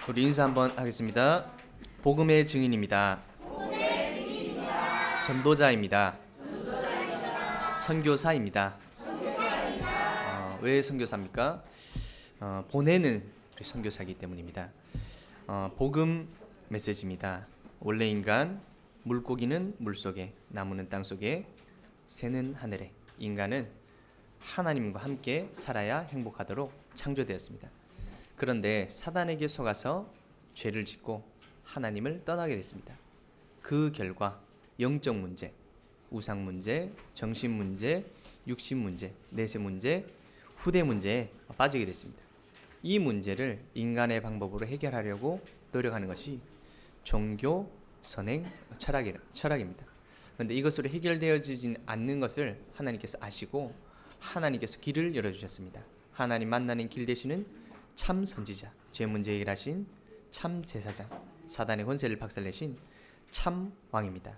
우리 인사 한번 하겠습니다. 복음의 증인입니다. 전도자입니다. 선교사입니다. 왜 선교사입니까? 보내는 우리 선교사이기 때문입니다. 복음 메시지입니다. 원래 인간, 물고기는 물속에, 나무는 땅속에, 새는 하늘에. 인간은 하나님과 함께 살아야 행복하도록 창조되었습니다. 그런데 사단에게 속아서 죄를 짓고 하나님을 떠나게 됐습니다. 그 결과 영적 문제, 우상 문제, 정신 문제, 육신 문제, 내세 문제, 후대 문제에 빠지게 됐습니다. 이 문제를 인간의 방법으로 해결하려고 노력하는 것이 종교, 선행, 철학입니다. 그런데 이것으로 해결되어지진 않는 것을 하나님께서 아시고 하나님께서 길을 열어주셨습니다. 하나님 만나는 길 되시는 참 선지자, 죄 문제 해결하신 참 제사장, 사단의 권세를 박살내신 참 왕입니다.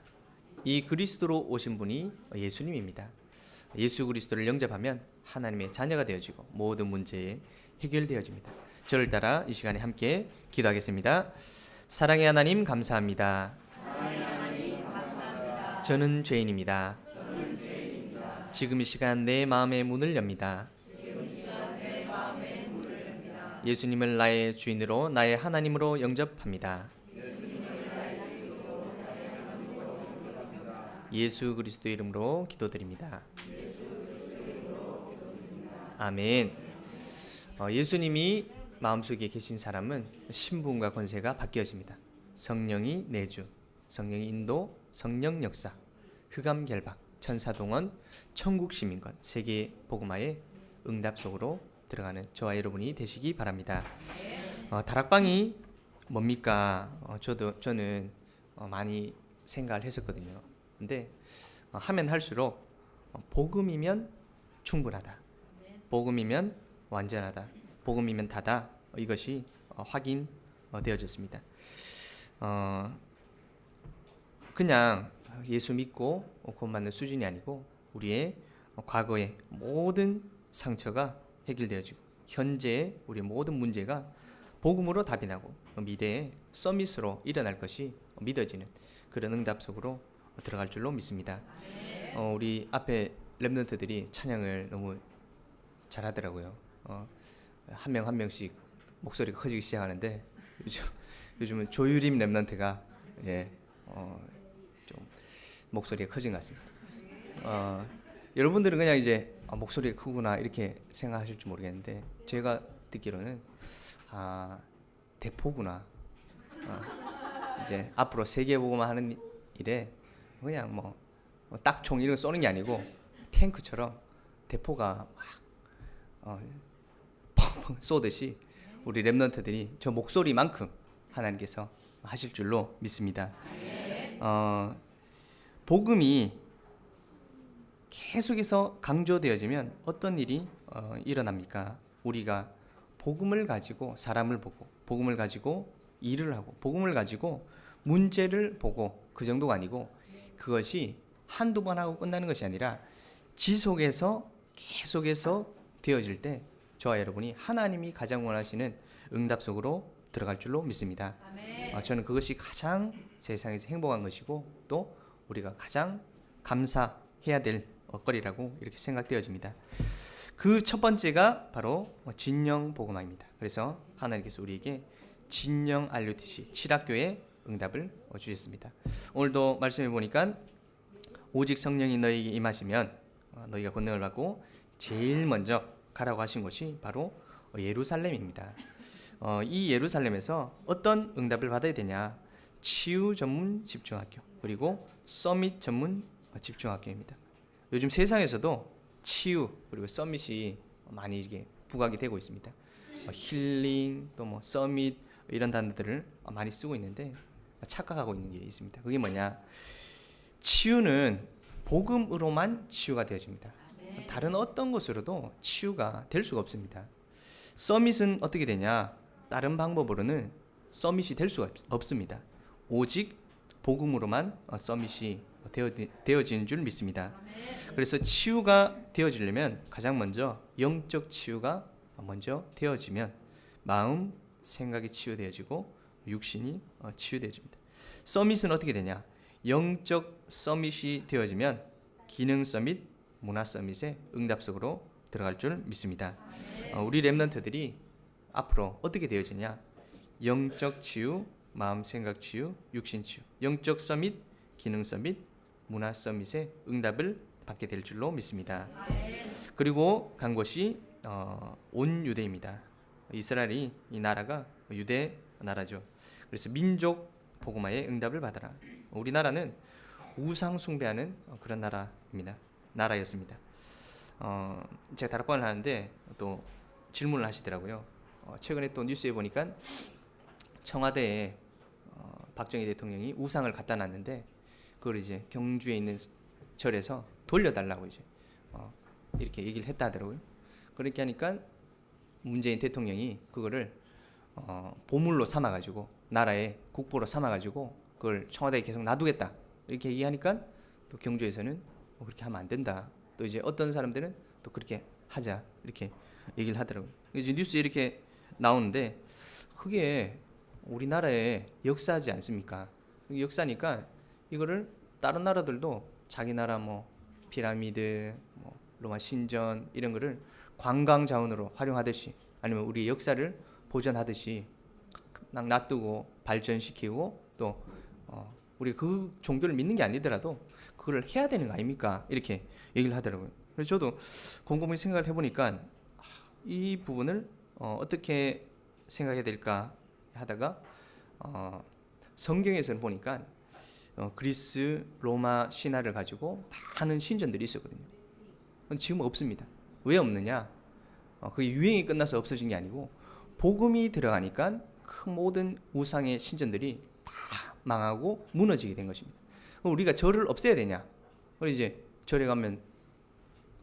이 그리스도로 오신 분이 예수님입니다. 예수 그리스도를 영접하면 하나님의 자녀가 되어지고 모든 문제에 해결되어집니다. 저를 따라 이 시간에 함께 기도하겠습니다. 사랑의 하나님 감사합니다. 저는 죄인입니다. 지금 이 시간 내 마음의 문을 엽니다. 예수님을 나의 주인으로, 나의 하나님으로 영접합니다. 예수 그리스도 이름으로 기도드립니다. 아멘. 예수님이 마음속에 계신 사람은 신분과 권세가 바뀌어집니다. 성령이 내주, 성령이 인도, 성령 역사, 흑암 결박, 천사 동원, 천국 시민권, 세계 복음화의 응답 속으로 들어가는 저와 여러분이 되시기 바랍니다. 다락방이 뭡니까? 저는 많이 생각을 했었거든요. 근데 하면 할수록 복음이면 충분하다, 복음이면 완전하다, 복음이면 다다, 이것이 확인되어졌습니다. 그냥 예수 믿고 구원받는 수준이 아니고 우리의 과거의 모든 상처가 해결되어지고 현재의 우리의 모든 문제가 복음으로 답이 나고 미래에 서밋으로 일어날 것이 믿어지는 그런 응답 속으로 들어갈 줄로 믿습니다. 우리 앞에 랩런트들이 찬양을 너무 잘하더라고요. 한 명 한 명씩 목소리가 커지기 시작하는데 요즘은 조유림 랩런트가 좀 목소리가 커진 것 같습니다. 여러분들은 그냥 이제 목소리가 크구나 이렇게 생각하실 줄 모르겠는데 제가 듣기로는 대포구나. 이제 앞으로 세계복음화 하는 일에 그냥 뭐 딱총 이런 거 쏘는 게 아니고 탱크처럼 대포가 막 펑펑 쏘듯이 우리 랩런트들이 저 목소리만큼 하나님께서 하실 줄로 믿습니다. 복음이 계속해서 강조되어지면 어떤 일이 일어납니까? 우리가 복음을 가지고 사람을 보고, 복음을 가지고 일을 하고, 복음을 가지고 문제를 보고, 그 정도가 아니고 그것이 한두 번 하고 끝나는 것이 아니라 지속해서 계속해서 되어질 때 저와 여러분이 하나님이 가장 원하시는 응답 속으로 들어갈 줄로 믿습니다. 저는 그것이 가장 세상에서 행복한 것이고 또 우리가 가장 감사해야 될 거리라고 이렇게 생각되어집니다. 그 첫 번째가 바로 진영 복음화입니다. 그래서 하나님께서 우리에게 진영 RUTC 칠학교의 응답을 주셨습니다. 오늘도 말씀해 보니까 오직 성령이 너희에게 임하시면 너희가 권능을 받고 제일 먼저 가라고 하신 곳이 바로 예루살렘입니다. 이 예루살렘에서 어떤 응답을 받아야 되냐? 치유 전문 집중학교 그리고 서밋 전문 집중학교입니다. 요즘 세상에서도 치유 그리고 서밋이 많이 이렇게 부각이 되고 있습니다. 힐링 또 뭐 서밋 이런 단어들을 많이 쓰고 있는데 착각하고 있는 게 있습니다. 그게 뭐냐? 치유는 복음으로만 치유가 되어집니다. 다른 어떤 것으로도 치유가 될 수가 없습니다. 서밋은 어떻게 되냐? 다른 방법으로는 서밋이 될 수가 없습니다. 오직 복음으로만 서밋이 되어지는 줄 믿습니다. 그래서 치유가 되어지려면 가장 먼저 영적 치유가 먼저 되어지면 마음, 생각이 치유되어지고 육신이 치유되어집니다. 서밋은 어떻게 되냐? 영적 서밋이 되어지면 기능 서밋, 문화 서밋의 응답 속으로 들어갈 줄 믿습니다. 우리 렘넌트들이 앞으로 어떻게 되어지냐? 영적 치유, 마음 생각 치유, 육신 치유, 영적 서밋, 기능 서밋, 문화 서밋의 응답을 받게 될 줄로 믿습니다. 그리고 간 곳이 온 유대입니다. 이스라엘이 이 나라가 유대 나라죠. 그래서 민족 복음화의 응답을 받아라. 우리나라는 우상 숭배하는 그런 나라였습니다. 제가 다락방을 하는데 또 질문을 하시더라고요. 최근에 또 뉴스에 보니까 청와대에 박정희 대통령이 우상을 갖다 놨는데 그걸 이제 경주에 있는 절에서 돌려달라고 이제 이렇게 얘기를 했다 하더라고요. 그렇게 하니까 문재인 대통령이 그거를 보물로 삼아가지고 나라의 국보로 삼아가지고 그걸 청와대에 계속 놔두겠다 이렇게 얘기하니까 또 경주에서는 그렇게 하면 안 된다. 또 이제 어떤 사람들은 또 그렇게 하자 이렇게 얘기를 하더라고요. 이제 뉴스에 이렇게 나오는데 그게 우리나라의 역사지 않습니까? 역사니까 이거를 다른 나라들도 자기 나라 뭐 피라미드, 뭐 로마 신전 이런 거를 관광 자원으로 활용하듯이 아니면 우리 역사를 보존하듯이 놔두고 발전시키고 또 우리 그 종교를 믿는 게 아니더라도 그걸 해야 되는 거 아닙니까? 이렇게 얘기를 하더라고요. 그래서 저도 곰곰이 생각을 해보니까 이 부분을 어떻게 생각해야 될까 하다가 성경에서는 보니까 그리스 로마 신화를 가지고 많은 신전들이 있었거든요. 근데 지금 없습니다. 왜 없느냐? 그게 유행이 끝나서 없어진 게 아니고 복음이 들어가니까 그 모든 우상의 신전들이 다 망하고 무너지게 된 것입니다. 그럼 우리가 절을 없애야 되냐? 그래서 이제 절에 가면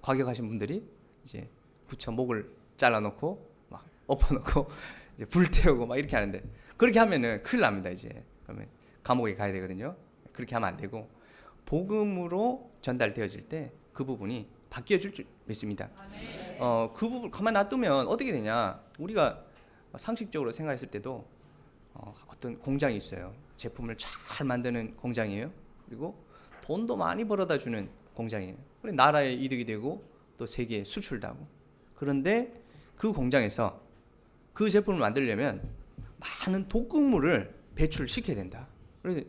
과격하신 분들이 이제 부처 목을 잘라놓고 막 엎어놓고 이제 불태우고 막 이렇게 하는데 그렇게 하면은 큰일 납니다. 이제 그러면 감옥에 가야 되거든요. 그렇게 하면 안 되고 복음으로 전달되어질 때 그 부분이 바뀌어질 줄 믿습니다. 그 부분 가만 놔두면 어떻게 되냐? 우리가 상식적으로 생각했을 때도 어떤 공장이 있어요. 제품을 잘 만드는 공장이에요. 그리고 돈도 많이 벌어다 주는 공장이에요. 그래 나라에 이득이 되고 또 세계에 수출도 하고. 그런데 그 공장에서 그 제품을 만들려면 많은 독극물을 배출시켜야 된다. 그래서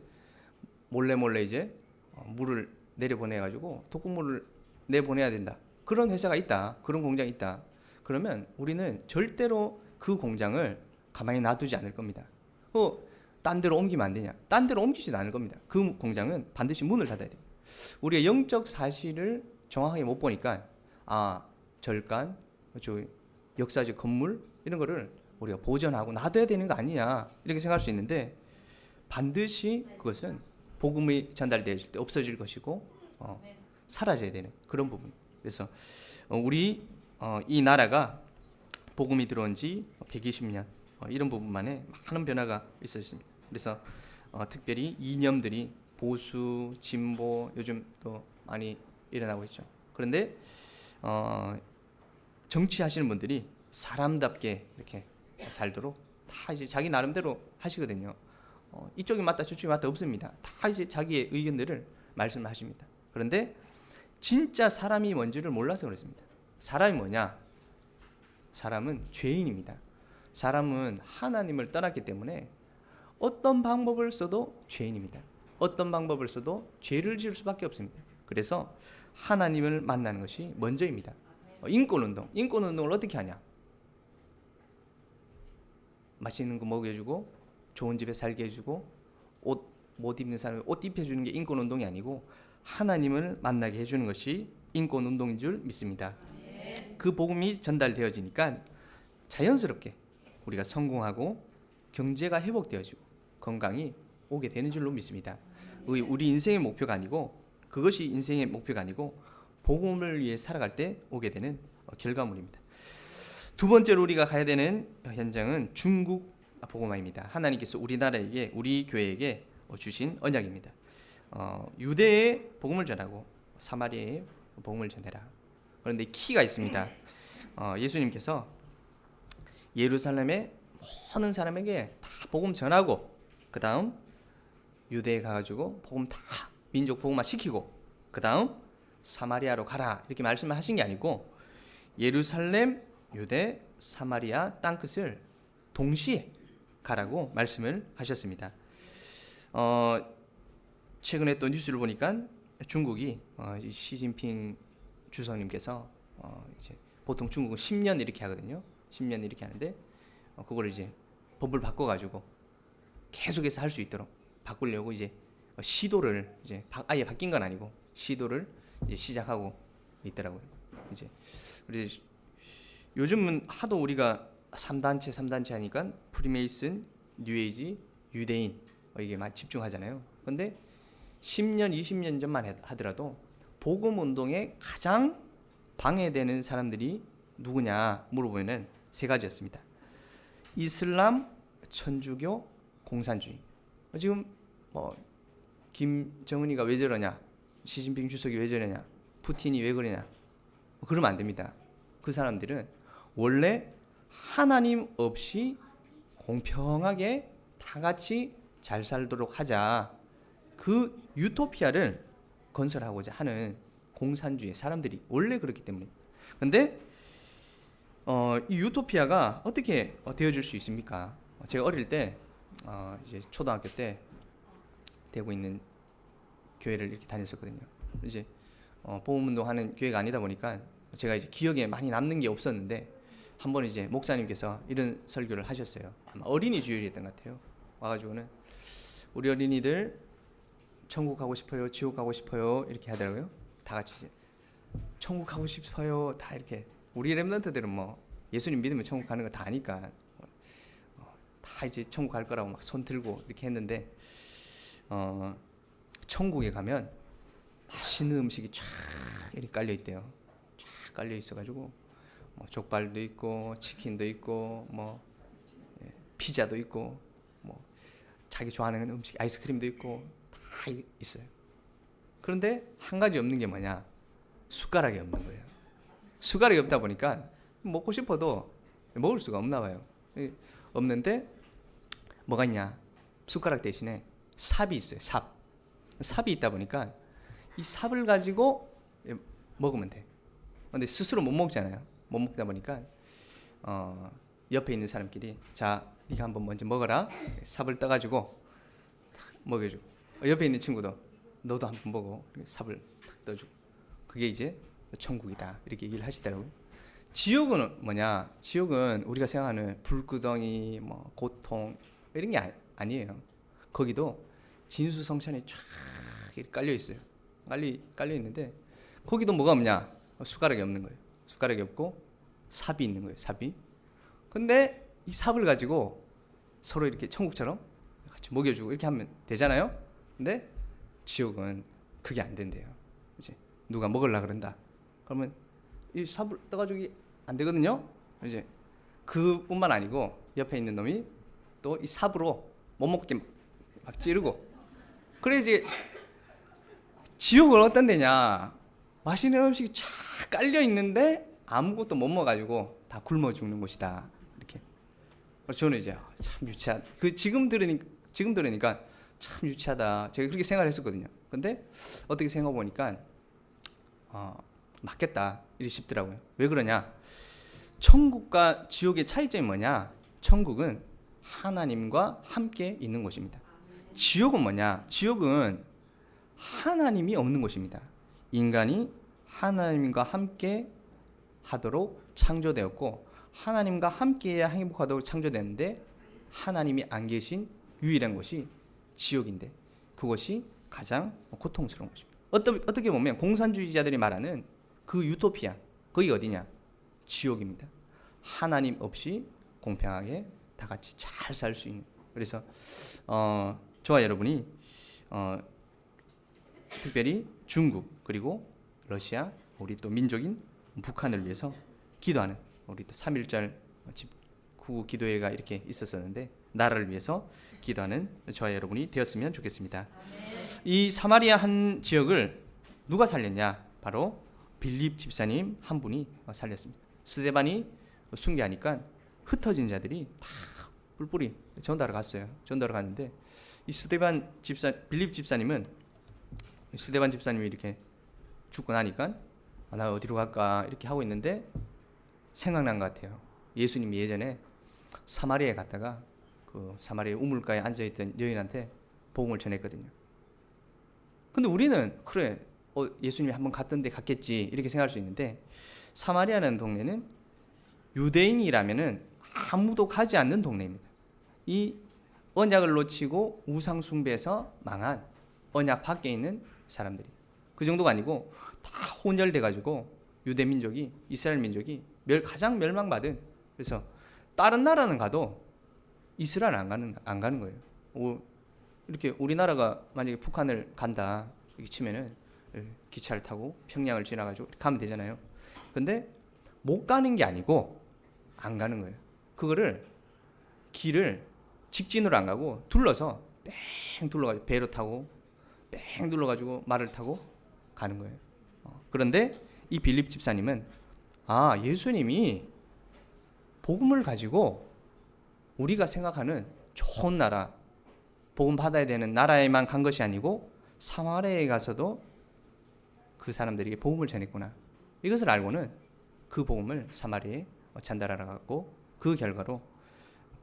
몰래 이제 물을 내려보내 가지고 독극물을 내보내야 된다. 그런 회사가 있다. 그런 공장이 있다. 그러면 우리는 절대로 그 공장을 가만히 놔두지 않을 겁니다. 딴 데로 옮기면 안 되냐? 딴 데로 옮기지도 않을 겁니다. 그 공장은 반드시 문을 닫아야 돼요. 우리가 영적 사실을 정확하게 못 보니까 절간, 역사적 건물 이런 거를 우리가 보존하고 놔둬야 되는 거 아니냐 이렇게 생각할 수 있는데 반드시 그것은 복음이 전달되어질 때 없어질 것이고 사라져야 되는 그런 부분. 그래서 우리 이 나라가 복음이 들어온 지 120년 이런 부분만에 많은 변화가 있었습니다. 그래서 특별히 이념들이 보수, 진보 요즘 또 많이 일어나고 있죠. 그런데 정치하시는 분들이 사람답게 이렇게 살도록 다 이제 자기 나름대로 하시거든요. 이쪽이 맞다 저쪽이 맞다 없습니다. 다 이제 자기의 의견들을 말씀하십니다. 그런데 진짜 사람이 뭔지를 몰라서 그렇습니다. 사람이 뭐냐? 사람은 죄인입니다. 사람은 하나님을 떠났기 때문에 어떤 방법을 써도 죄인입니다. 어떤 방법을 써도 죄를 지을 수밖에 없습니다. 그래서 하나님을 만나는 것이 먼저입니다. 인권운동을 어떻게 하냐? 맛있는 거 먹여주고 좋은 집에 살게 해주고 옷 못 입는 사람에 옷 입혀주는 게 인권운동이 아니고 하나님을 만나게 해주는 것이 인권운동인 줄 믿습니다. 그 복음이 전달되어지니까 자연스럽게 우리가 성공하고 경제가 회복되어지고 건강이 오게 되는 줄로 믿습니다. 우리 인생의 목표가 아니고 그것이 인생의 목표가 아니고 복음을 위해 살아갈 때 오게 되는 결과물입니다. 두 번째로 우리가 가야 되는 현장은 중국 복음화입니다. 하나님께서 우리나라에게 우리 교회에게 주신 언약입니다. 유대의 복음을 전하고 사마리아의 복음을 전해라. 그런데 키가 있습니다. 예수님께서 예루살렘에 모든 사람에게 다 복음 전하고 그 다음 유대에 가가지고 복음 다 민족 복음화 시키고 그 다음 사마리아로 가라 이렇게 말씀을 하신 게 아니고 예루살렘, 유대, 사마리아 땅끝을 동시에 가라고 말씀을 하셨습니다. 최근에 또 뉴스를 보니까 중국이 시진핑 주석님께서 이제 보통 중국은 10년 이렇게 하거든요. 10년 이렇게 하는데 그걸 이제 법을 바꿔가지고 계속해서 할 수 있도록 바꾸려고 이제 시도를 이제 아예 바뀐 건 아니고 시도를 이제 시작하고 있더라고요. 이제 우리 요즘은 하도 우리가 3단체 하니까 프리메이슨, 뉴에이지, 유대인 이게 많이 집중하잖아요. 근데 10년, 20년 전만 하더라도 복음 운동에 가장 방해되는 사람들이 누구냐 물어보면은 세 가지였습니다. 이슬람, 천주교, 공산주의. 지금 김정은이가 왜 저러냐, 시진핑 주석이 왜 저러냐, 푸틴이 왜 그러냐, 그러면 안 됩니다. 그 사람들은 원래 하나님 없이 공평하게 다 같이 잘 살도록 하자, 그 유토피아를 건설하고자 하는 공산주의 사람들이 원래 그렇기 때문에. 근데 이 유토피아가 어떻게 되어줄 수 있습니까? 제가 어릴 때 이제 초등학교 때 되고 있는 교회를 이렇게 다녔었거든요. 이제 복음운동하는 교회가 아니다 보니까 제가 이제 기억에 많이 남는 게 없었는데 한 번 이제 목사님께서 이런 설교를 하셨어요. 아마 어린이 주일이었던 것 같아요. 와가지고는 우리 어린이들 천국 가고 싶어요, 지옥 가고 싶어요 이렇게 하더라고요. 다 같이 이제 천국 가고 싶어요 다 이렇게. 우리 렘넌트들은 뭐 예수님 믿으면 천국 가는 거 다 아니까 다 이제 천국 갈 거라고 막 손 들고 이렇게 했는데 천국에 가면 맛있는 음식이 쫙 이렇게 깔려 있대요. 쫙 깔려 있어가지고 뭐 족발도 있고 치킨도 있고 뭐 피자도 있고 뭐 자기 좋아하는 음식 아이스크림도 있고 다 있어요. 그런데 한 가지 없는 게 뭐냐? 숟가락이 없는 거예요. 숟가락이 없다 보니까 먹고 싶어도 먹을 수가 없나 봐요. 없는데 뭐가 있냐? 숟가락 대신에 삽이 있어요. 삽이 있다 보니까 이 삽을 가지고 먹으면 돼. 근데 스스로 못 먹잖아요. 못 먹다 보니까 옆에 있는 사람끼리 자, 네가 한번 먼저 먹어라. 삽을 떠가지고 탁 먹여주고 옆에 있는 친구도 너도 한번 먹어. 삽을 탁 떠주고. 그게 이제 천국이다 이렇게 얘기를 하시더라고요. 지옥은 뭐냐? 지옥은 우리가 생각하는 불구덩이, 뭐 고통 이런 게 아니에요. 거기도 진수성찬이 쫙 이렇게 깔려 있어요. 깔려 있는데 거기도 뭐가 없냐? 숟가락이 없는 거예요. 숟가락이 없고 삽이 있는 거예요. 삽이. 근데 이 삽을 가지고 서로 이렇게 천국처럼 같이 먹여주고 이렇게 하면 되잖아요. 근데 지옥은 그게 안 된대요. 이제 누가 먹으려 그런다. 그러면 이 삽을 떠가지고 안 되거든요. 이제 그뿐만 아니고 옆에 있는 놈이 또 이 삽으로 못 먹게 막 찌르고. 그래 이제 지옥은 어떤 데냐? 맛있는 음식이 쫙 깔려 있는데 아무것도 못 먹어가지고 다 굶어 죽는 곳이다. 이렇게. 그래서 저는 이제 참 유치한. 지금 들으니까 참 유치하다. 제가 그렇게 생각했었거든요. 근데 어떻게 생각해 보니까 맞겠다 이렇게 싶더라고요. 왜 그러냐? 천국과 지옥의 차이점이 뭐냐? 천국은 하나님과 함께 있는 곳입니다. 지옥은 뭐냐? 지옥은 하나님이 없는 곳입니다. 인간이 하나님과 함께 하도록 창조되었고 하나님과 함께해야 행복하도록 창조되는데 하나님이 안 계신 유일한 곳이 지옥인데 그것이 가장 고통스러운 것입니다. 어떻게 보면 공산주의자들이 말하는 그 유토피아, 거기 어디냐? 지옥입니다. 하나님 없이 공평하게 다 같이 잘 살 수 있는. 그래서 저와 여러분이 특별히 중국 그리고 러시아, 우리 또 민족인 북한을 위해서 기도하는, 우리 또 3.1절 구호 기도회가 이렇게 있었었는데 나라를 위해서 기도하는 저와 여러분이 되었으면 좋겠습니다. 이 사마리아 한 지역을 누가 살렸냐? 바로 빌립 집사님 한 분이 살렸습니다. 스데반이 순교하니까 흩어진 자들이 다 뿔뿔이 전도하러 갔어요. 전도하러 갔는데 이 빌립 집사님이 이렇게 죽고 나니까 나 어디로 갈까 이렇게 하고 있는데 생각난 것 같아요. 예수님이 예전에 사마리아에 갔다가 그 사마리아 우물가에 앉아있던 여인한테 복음을 전했거든요. 근데 우리는 그래 예수님이 한번 갔던데 갔겠지 이렇게 생각할 수 있는데 사마리아라는 동네는 유대인이라면은 아무도 가지 않는 동네입니다. 이 언약을 놓치고 우상 숭배에서 망한 언약 밖에 있는 사람들이 그 정도가 아니고 다 혼혈돼 가지고 유대 민족이 이스라엘 민족이 가장 멸망받은 그래서 다른 나라는 가도 이스라엘 안 가는 거예요. 이렇게 우리나라가 만약에 북한을 간다 이렇게 치면은 기차를 타고 평양을 지나가지고 가면 되잖아요. 근데 못 가는 게 아니고 안 가는 거예요. 그거를 길을 직진으로 안 가고 둘러서 뺑 둘러가지고 배로 타고 뺑 둘러가지고 말을 타고 가는 거예요. 그런데 이 빌립 집사님은 예수님이 복음을 가지고 우리가 생각하는 좋은 나라 복음 받아야 되는 나라에만 간 것이 아니고 사마리아에 가서도 그 사람들에게 복음을 전했구나. 이것을 알고는 그 복음을 사마리아에 전달하러 갔고 그 결과로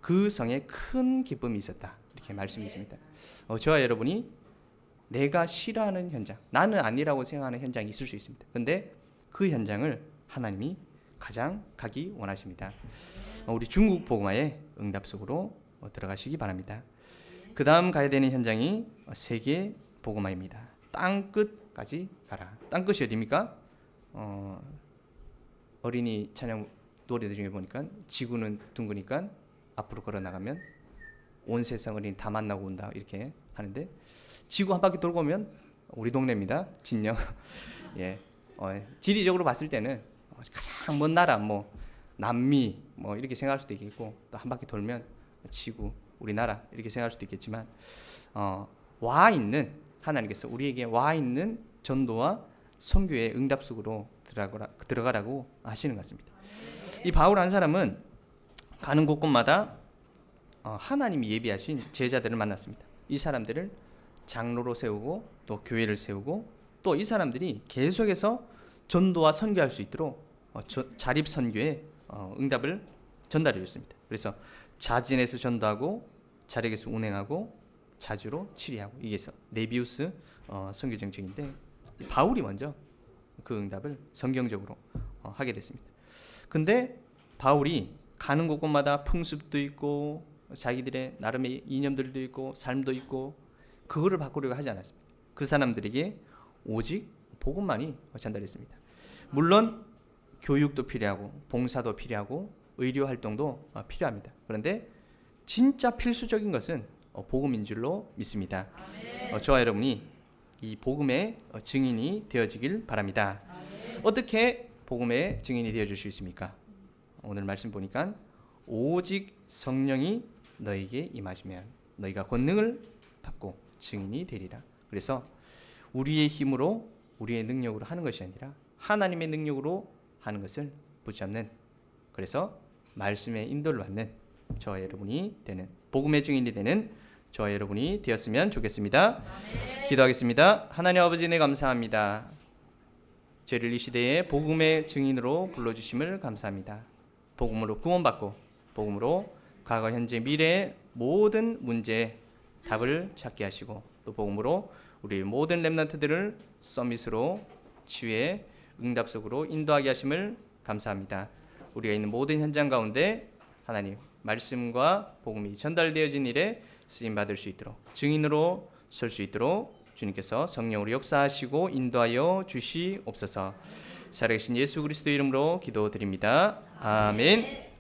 그 성에 큰 기쁨이 있었다. 이렇게 말씀이 있습니다. 저와 여러분이 내가 싫어하는 현장, 나는 아니라고 생각하는 현장이 있을 수 있습니다. 그런데 그 현장을 하나님이 가장 가기 원하십니다. 우리 중국 복음화의 응답 속으로 들어가시기 바랍니다. 그 다음 가야 되는 현장이 세계 복음화입니다. 땅 끝까지 가라. 땅 끝이 어디입니까? 어린이 찬양 노래들 중에 보니까 지구는 둥그니까 앞으로 걸어 나가면 온 세상 어린이 다 만나고 온다 이렇게 하는데 지구 한 바퀴 돌고 오면 우리 동네입니다. 진영. 예. 지리적으로 봤을 때는 가장 먼 나라 남미 이렇게 생각할 수도 있겠고 또 한 바퀴 돌면 지구 우리나라 이렇게 생각할 수도 있겠지만 와 있는 하나님께서 우리에게 와 있는 전도와 선교의 응답 속으로 들어가라고 하시는 것 같습니다. 이 바울 한 사람은 가는 곳곳마다 하나님이 예비하신 제자들을 만났습니다. 이 사람들을 장로로 세우고 또 교회를 세우고 또 이 사람들이 계속해서 전도와 선교할 수 있도록 자립 선교의 응답을 전달해 줬습니다. 그래서 자진해서 전도하고 자력에서 운행하고 자주로 치리하고 이게 네비우스 선교 정책인데 바울이 먼저 그 응답을 성경적으로 하게 됐습니다. 근데 바울이 가는 곳곳마다 풍습도 있고 자기들의 나름의 이념들도 있고 삶도 있고 그거를 바꾸려고 하지 않았습니다. 그 사람들에게 오직 복음만이 전달했습니다. 물론 교육도 필요하고 봉사도 필요하고 의료 활동도 필요합니다. 그런데 진짜 필수적인 것은 복음인 줄로 믿습니다. 저와 여러분이 이 복음의 증인이 되어지길 바랍니다. 어떻게 복음의 증인이 되어줄 수 있습니까? 오늘 말씀 보니까 오직 성령이 너에게 임하시면 너희가 권능을 받고 증인이 되리라. 그래서 우리의 힘으로 우리의 능력으로 하는 것이 아니라 하나님의 능력으로 하는 것을 붙잡는 그래서 말씀의 인도를 받는 저와 여러분이 되는 복음의 증인이 되는 저와 여러분이 되었으면 좋겠습니다. 기도하겠습니다. 하나님 아버지 네 감사합니다. 저희를 이 시대에 복음의 증인으로 불러주심을 감사합니다. 복음으로 구원받고 복음으로 과거 현재 미래의 모든 문제에 답을 찾게 하시고 또 복음으로 우리 모든 렘넌트들을 서밋으로 치유의 응답 속으로 인도하게 하심을 감사합니다. 우리가 있는 모든 현장 가운데 하나님 말씀과 복음이 전달되어진 일에 쓰임받을 수 있도록 증인으로 설 수 있도록 주님께서 성령으로 역사하시고 인도하여 주시옵소서. 살아계신 예수 그리스도 이름으로 기도드립니다. 아멘.